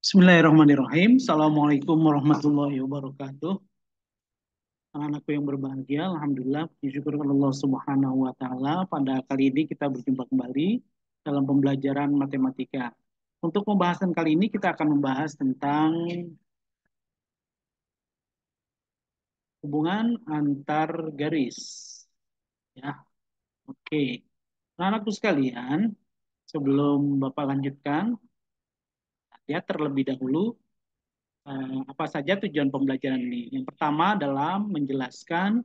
Bismillahirrahmanirrahim. Assalamualaikum warahmatullahi wabarakatuh. Anak-anakku yang berbahagia, Alhamdulillah, puji syukur kepada Allah Subhanahu wa Ta'ala. Pada kali ini kita berjumpa kembali dalam pembelajaran matematika. Untuk pembahasan kali ini kita akan membahas tentang hubungan antar garis. Ya, oke. Anak-anakku sekalian, sebelum Bapak lanjutkan, ya terlebih dahulu apa saja tujuan pembelajaran ini. Yang pertama adalah menjelaskan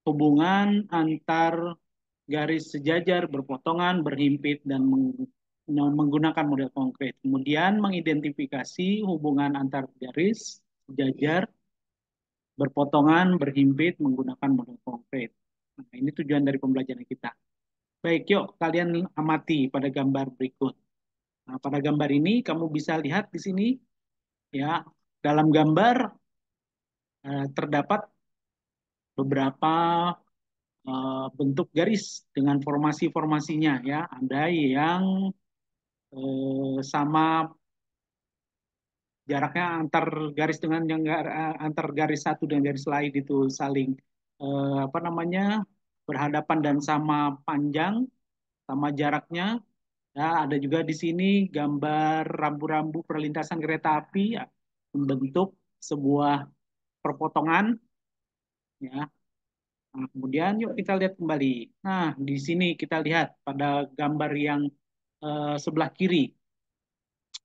hubungan antar garis sejajar, berpotongan, berhimpit, dan menggunakan model konkret. Kemudian mengidentifikasi hubungan antar garis sejajar, berpotongan, berhimpit, menggunakan model konkret. Nah, ini tujuan dari pembelajaran kita. Baik, yuk kalian amati pada gambar berikut. Nah, pada gambar ini kamu bisa lihat di sini, ya, dalam gambar terdapat beberapa bentuk garis dengan formasi-formasinya, ya. Ada yang sama jaraknya antar garis dengan yang antar garis satu dan garis lain itu saling apa namanya, berhadapan dan sama panjang, sama jaraknya. Ya, ada juga di sini gambar rambu-rambu perlintasan kereta api, ya, membentuk sebuah perpotongan, ya. Nah, kemudian yuk kita lihat kembali. Nah, di sini kita lihat pada gambar yang sebelah kiri.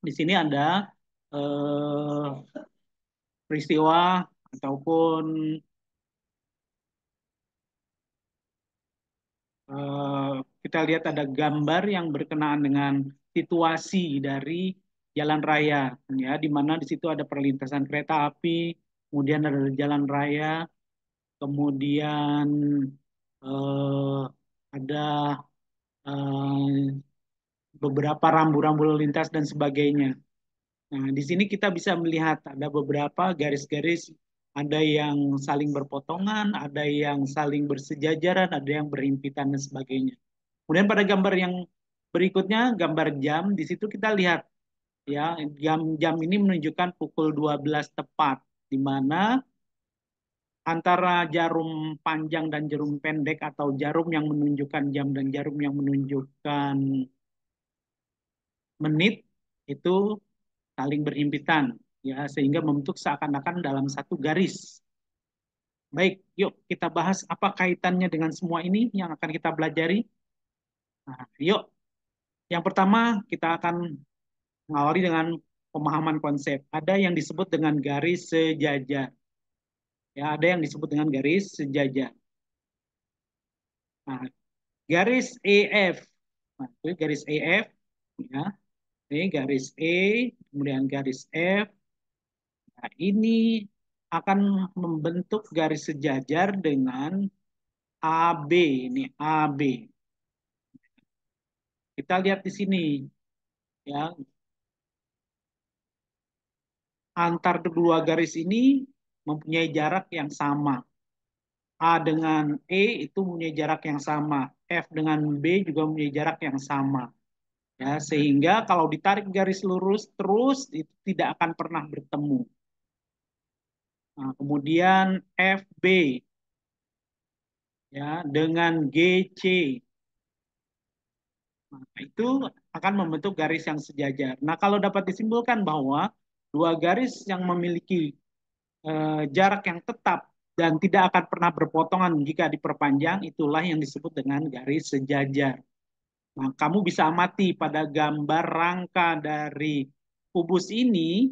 Di sini ada peristiwa ataupun eh, kita lihat ada gambar yang berkenaan dengan situasi dari jalan raya, ya, di mana di situ ada perlintasan kereta api, kemudian ada jalan raya, kemudian eh, ada eh, beberapa rambu-rambu lalu lintas dan sebagainya. Nah, di sini kita bisa melihat ada beberapa garis-garis, ada yang saling berpotongan, ada yang saling bersejajaran, ada yang berhimpitan dan sebagainya. Kemudian pada gambar yang berikutnya, gambar jam, di situ kita lihat, ya, jam ini menunjukkan pukul 12 tepat, di mana antara jarum panjang dan jarum pendek atau jarum yang menunjukkan jam dan jarum yang menunjukkan menit itu saling berhimpitan, ya, sehingga membentuk seakan-akan dalam satu garis. Baik, yuk kita bahas apa kaitannya dengan semua ini yang akan kita pelajari. Nah, yuk, yang pertama kita akan mengawali dengan pemahaman konsep. Ada yang disebut dengan garis sejajar. Ya, ada yang disebut dengan garis sejajar. Nah, garis EF. Nah, itu garis EF, ya. Ini garis E, kemudian garis F. Nah, ini akan membentuk garis sejajar dengan AB. Ini AB. Kita lihat di sini, ya, antar kedua garis ini mempunyai jarak yang sama. A dengan E itu mempunyai jarak yang sama. F dengan B juga mempunyai jarak yang sama. Ya, sehingga kalau ditarik garis lurus terus itu tidak akan pernah bertemu. Nah, kemudian FB, ya, dengan GC. Nah, itu akan membentuk garis yang sejajar. Nah, kalau dapat disimpulkan bahwa dua garis yang memiliki jarak yang tetap dan tidak akan pernah berpotongan jika diperpanjang, itulah yang disebut dengan garis sejajar. Nah, kamu bisa amati pada gambar rangka dari kubus ini,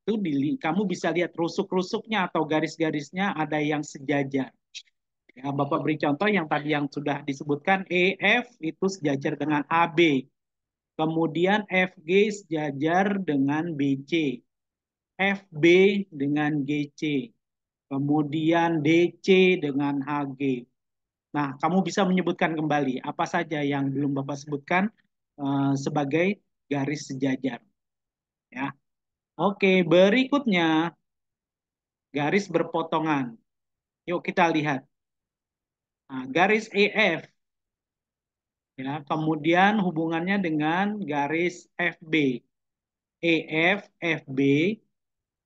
itu kamu bisa lihat rusuk-rusuknya atau garis-garisnya ada yang sejajar. Ya, Bapak beri contoh yang tadi yang sudah disebutkan, EF itu sejajar dengan AB. Kemudian FG sejajar dengan BC. FB dengan GC. Kemudian DC dengan HG. Nah, kamu bisa menyebutkan kembali apa saja yang belum Bapak sebutkan sebagai garis sejajar. Ya. Oke, berikutnya garis berpotongan. Yuk kita lihat. Nah, garis EF, ya, kemudian hubungannya dengan garis FB. EF, FB.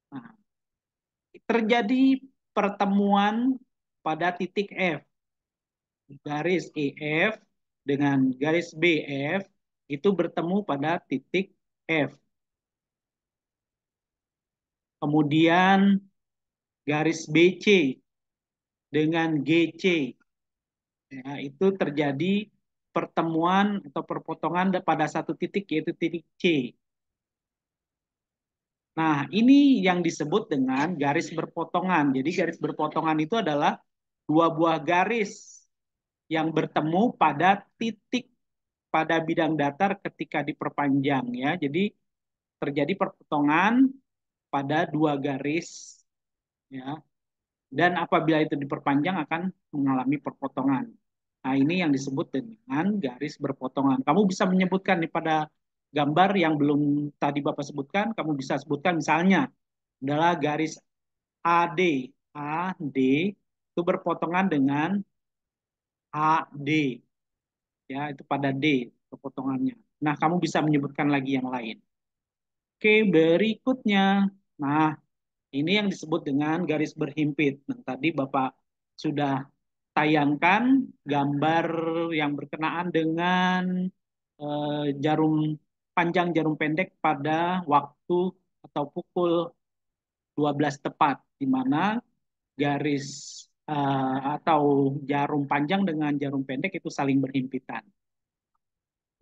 Nah, terjadi pertemuan pada titik F. Garis EF dengan garis BF itu bertemu pada titik F. Kemudian garis BC dengan GC, ya, itu terjadi pertemuan atau perpotongan pada satu titik yaitu titik C. Nah, ini yang disebut dengan garis berpotongan. Jadi garis berpotongan itu adalah dua buah garis yang bertemu pada titik pada bidang datar ketika diperpanjang, ya. Jadi terjadi perpotongan pada dua garis, ya. Dan apabila itu diperpanjang akan mengalami perpotongan. Nah, ini yang disebut dengan garis berpotongan. Kamu bisa menyebutkan nih pada gambar yang belum tadi Bapak sebutkan, kamu bisa sebutkan misalnya adalah garis AD. AD itu berpotongan dengan AD. Ya, itu pada D perpotongannya. Nah, kamu bisa menyebutkan lagi yang lain. Oke, berikutnya. Nah, ini yang disebut dengan garis berhimpit. Nah, tadi Bapak sudah tayangkan gambar yang berkenaan dengan jarum panjang, jarum pendek pada waktu atau pukul 12 tepat, di mana garis atau jarum panjang dengan jarum pendek itu saling berhimpitan.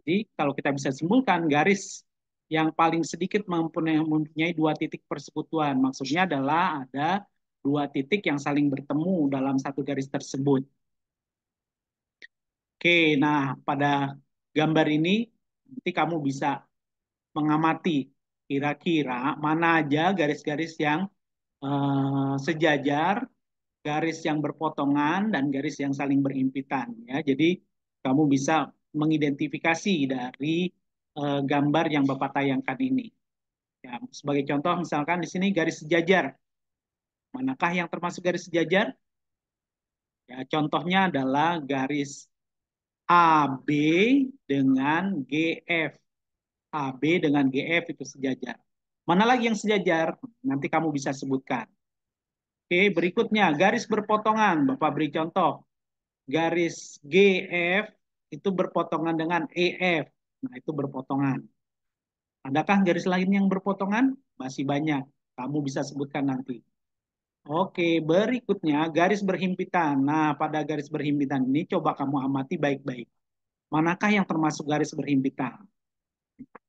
Jadi kalau kita bisa simpulkan garis yang paling sedikit mempunyai dua titik persekutuan. Maksudnya adalah ada dua titik yang saling bertemu dalam satu garis tersebut. Oke, nah pada gambar ini nanti kamu bisa mengamati kira-kira mana aja garis-garis yang sejajar, garis yang berpotongan, dan garis yang saling berhimpitan. Ya, jadi kamu bisa mengidentifikasi dari gambar yang Bapak tayangkan ini. Ya, sebagai contoh, misalkan di sini garis sejajar. Manakah yang termasuk garis sejajar? Ya, contohnya adalah garis AB dengan GF. AB dengan GF itu sejajar. Mana lagi yang sejajar? Nanti kamu bisa sebutkan. Oke, berikutnya garis berpotongan. Bapak beri contoh. Garis GF itu berpotongan dengan EF. Nah, itu berpotongan. Adakah garis lain yang berpotongan? Masih banyak. Kamu bisa sebutkan nanti. Oke, berikutnya garis berhimpitan. Nah, pada garis berhimpitan ini coba kamu amati baik-baik. Manakah yang termasuk garis berhimpitan?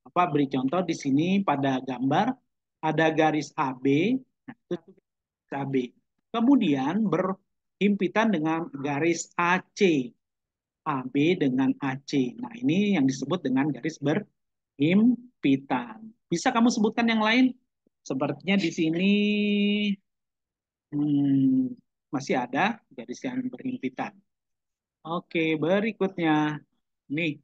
Apa beri contoh di sini pada gambar ada garis AB, nah itu garis AB. Kemudian berhimpitan dengan garis AC, AB dengan AC. Nah, ini yang disebut dengan garis berhimpitan. Bisa kamu sebutkan yang lain? Sepertinya di sini masih ada garis yang berhimpitan. Oke, berikutnya. Nih,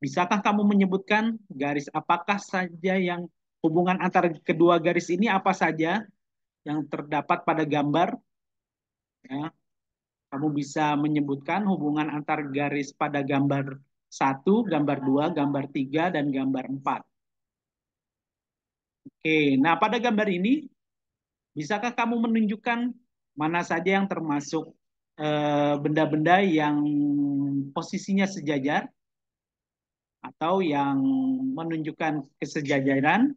bisakah kamu menyebutkan garis apakah saja yang hubungan antara kedua garis ini apa saja yang terdapat pada gambar? Ya, kamu bisa menyebutkan hubungan antar garis pada gambar satu, gambar 2, gambar 3, dan gambar 4. Oke, nah pada gambar ini, bisakah kamu menunjukkan mana saja yang termasuk benda-benda yang posisinya sejajar atau yang menunjukkan kesejajaran,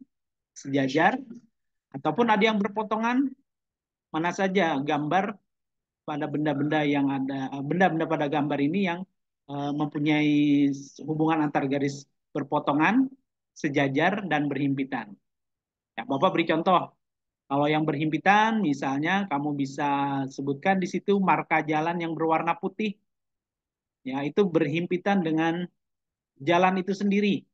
sejajar, ataupun ada yang berpotongan, mana saja gambar pada benda-benda yang ada, benda-benda pada gambar ini yang mempunyai hubungan antar garis berpotongan, sejajar, dan berhimpitan. Ya, Bapak beri contoh. Kalau yang berhimpitan, misalnya kamu bisa sebutkan di situ marka jalan yang berwarna putih, ya itu berhimpitan dengan jalan itu sendiri.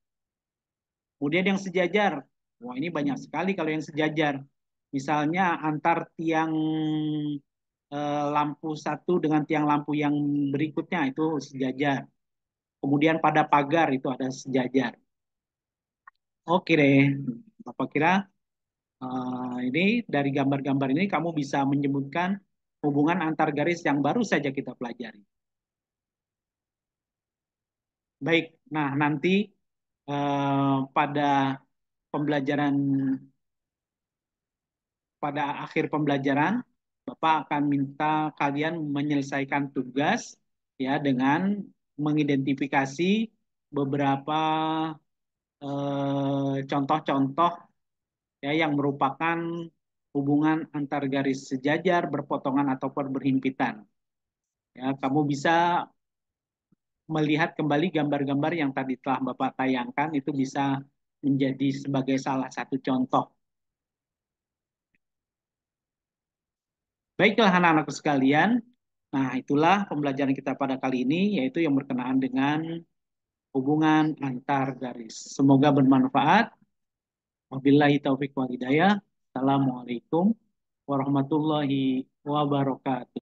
Kemudian yang sejajar, wah ini banyak sekali kalau yang sejajar. Misalnya antar tiang lampu satu dengan tiang lampu yang berikutnya itu sejajar. Kemudian pada pagar itu ada sejajar. Oke deh, Bapak kira ini dari gambar-gambar ini kamu bisa menyebutkan hubungan antar garis yang baru saja kita pelajari. Baik, nah nanti pada pembelajaran pada akhir pembelajaran, Bapak akan minta kalian menyelesaikan tugas ya dengan mengidentifikasi beberapa contoh-contoh ya yang merupakan hubungan antar garis sejajar, berpotongan ataupun berhimpitan. Ya, kamu bisa melihat kembali gambar-gambar yang tadi telah Bapak tayangkan itu bisa menjadi sebagai salah satu contoh. Baiklah anak-anakku sekalian, nah itulah pembelajaran kita pada kali ini, yaitu yang berkenaan dengan hubungan antar garis. Semoga bermanfaat. Wabillahi taufiq wal hidayah. Assalamualaikum warahmatullahi wabarakatuh.